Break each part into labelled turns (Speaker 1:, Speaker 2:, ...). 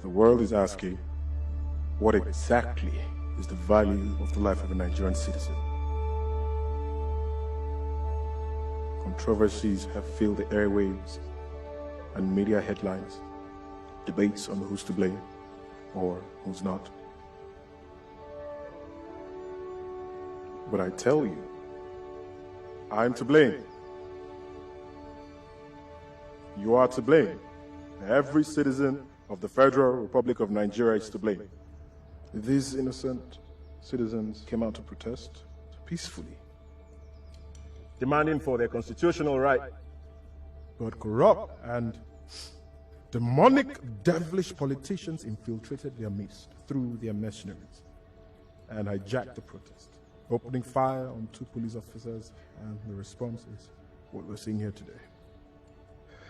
Speaker 1: The world is asking, what exactly is the value of the life of a Nigerian citizen? Controversies have filled the airwaves and media headlines, debates on who's to blame or who's not. But I tell you, I'm to blame. You are to blame. Every citizen of the Federal Republic of Nigeria is to blame. These innocent citizens came out to protest peacefully,
Speaker 2: demanding for their constitutional right.
Speaker 3: But corrupt and demonic, devilish politicians infiltrated their midst through their mercenaries and hijacked the protest, opening fire on 2 police officers, and the response is what we're seeing here today.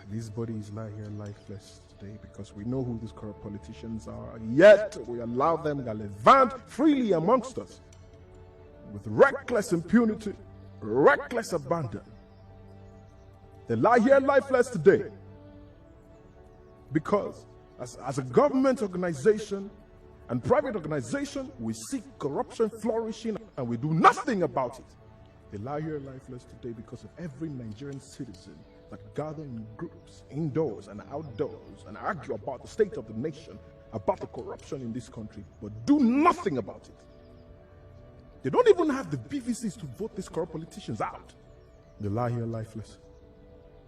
Speaker 3: These bodies lie here lifeless today because we know who these corrupt politicians are, yet we allow them gallivant freely amongst us with reckless impunity, reckless abandon. They lie here lifeless today because as a government organization and private organization, we see corruption flourishing and we do nothing about it. They lie here lifeless today because of every Nigerian citizen that gather in groups, indoors and outdoors, and argue about the state of the nation, about the corruption in this country, but do nothing about it. They don't even have the BVCs to vote these corrupt politicians out. They lie here lifeless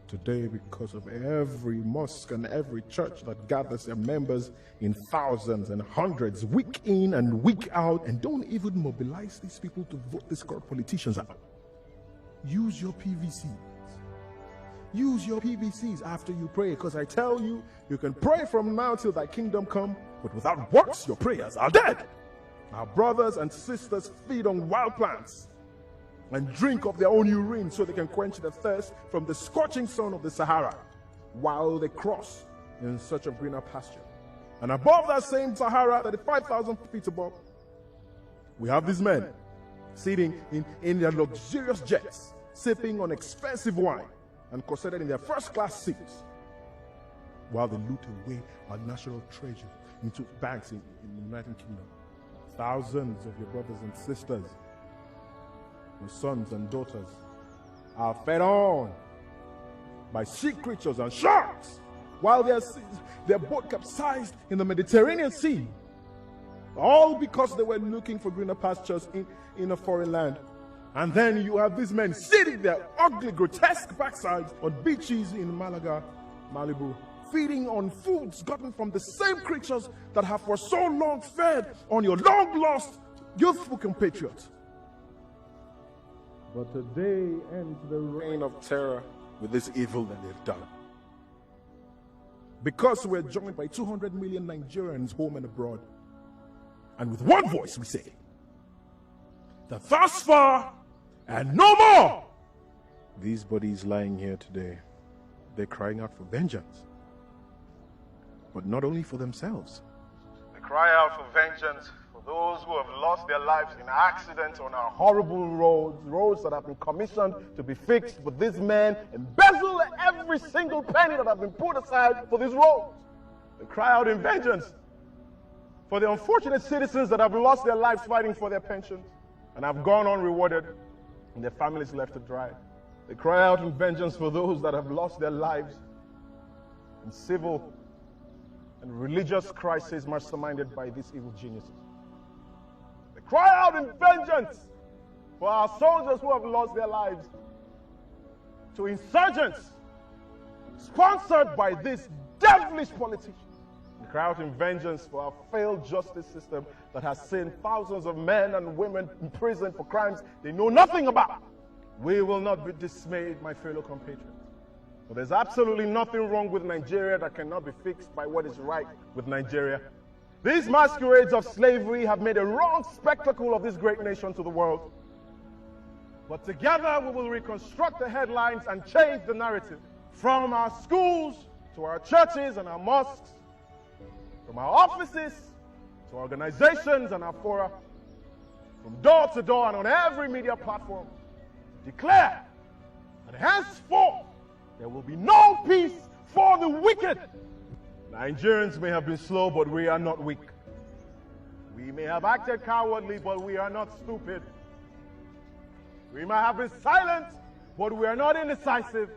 Speaker 3: today because of every mosque and every church that gathers their members in thousands and hundreds, week in and week out, and don't even mobilize these people to vote these corrupt politicians out. Use your PVCs. Use your PVCs after you pray, because I tell you, you can pray from now till thy kingdom come, but without works, your prayers are dead. Our brothers and sisters feed on wild plants and drink of their own urine so they can quench their thirst from the scorching sun of the Sahara while they cross in search of greener pasture. And above that same Sahara, 35,000 feet above, we have these men sitting in their luxurious jets, sipping on expensive wine and corseted in their first-class seats, while they loot away our national treasure into banks in the United Kingdom. Thousands of your brothers and sisters, your sons and daughters, are fed on by sea creatures and sharks, while their boat capsized in the Mediterranean Sea, all because they were looking for greener pastures in a foreign land. And then you have these men sitting their ugly, grotesque backsides on beaches in Malaga, Malibu, feeding on foods gotten from the same creatures that have for so long fed on your long-lost, youthful compatriots. But today ends the reign of terror with this evil that they've done. Because we're joined by 200 million Nigerians home and abroad, and with one voice we say that thus far and no more.
Speaker 1: These bodies lying here today, they're crying out for vengeance. But not only for themselves.
Speaker 2: They cry out for vengeance for those who have lost their lives in accidents on our horrible roads that have been commissioned to be fixed, but these men embezzle every single penny that has been put aside for these roads. They cry out in vengeance for the unfortunate citizens that have lost their lives fighting for their pensions and have gone unrewarded and their families left to dry. They cry out in vengeance for those that have lost their lives in civil and religious crises masterminded by these evil geniuses. They cry out in vengeance for our soldiers who have lost their lives to insurgents sponsored by these devilish politicians. They cry out in vengeance for our failed justice system that has seen thousands of men and women imprisoned for crimes they know nothing about. We will not be dismayed, my fellow compatriots. But there's absolutely nothing wrong with Nigeria that cannot be fixed by what is right with Nigeria. These masquerades of slavery have made a wrong spectacle of this great nation to the world. But together we will reconstruct the headlines and change the narrative. From our schools to our churches and our mosques, from our offices to organizations and our fora, from door to door and on every media platform, declare that henceforth there will be no peace for the wicked. Nigerians may have been slow, but we are not weak. We may have acted cowardly, but we are not stupid. We may have been silent, but we are not indecisive.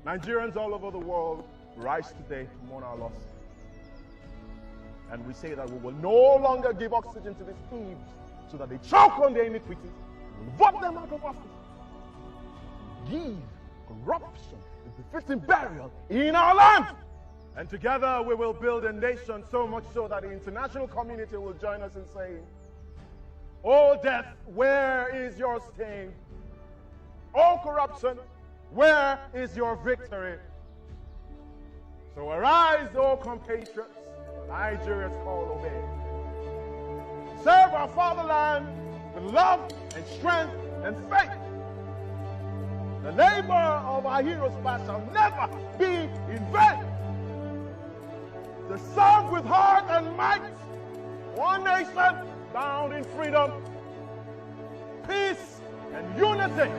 Speaker 2: Nigerians all over the world rise today to mourn our loss. And we say that we will no longer give oxygen to these thieves so that they choke on their iniquities. We'll vote them out of office. Give corruption a befitting burial in our land. And together we will build a nation, so much so that the international community will join us in saying, "O death, where is your sting? O corruption, where is your victory?" So arise, O compatriots, Nigeria's call obey. Serve our fatherland with love and strength and faith. The labor of our heroes past shall never be in vain. To serve with heart and might, one nation bound in freedom, peace and unity.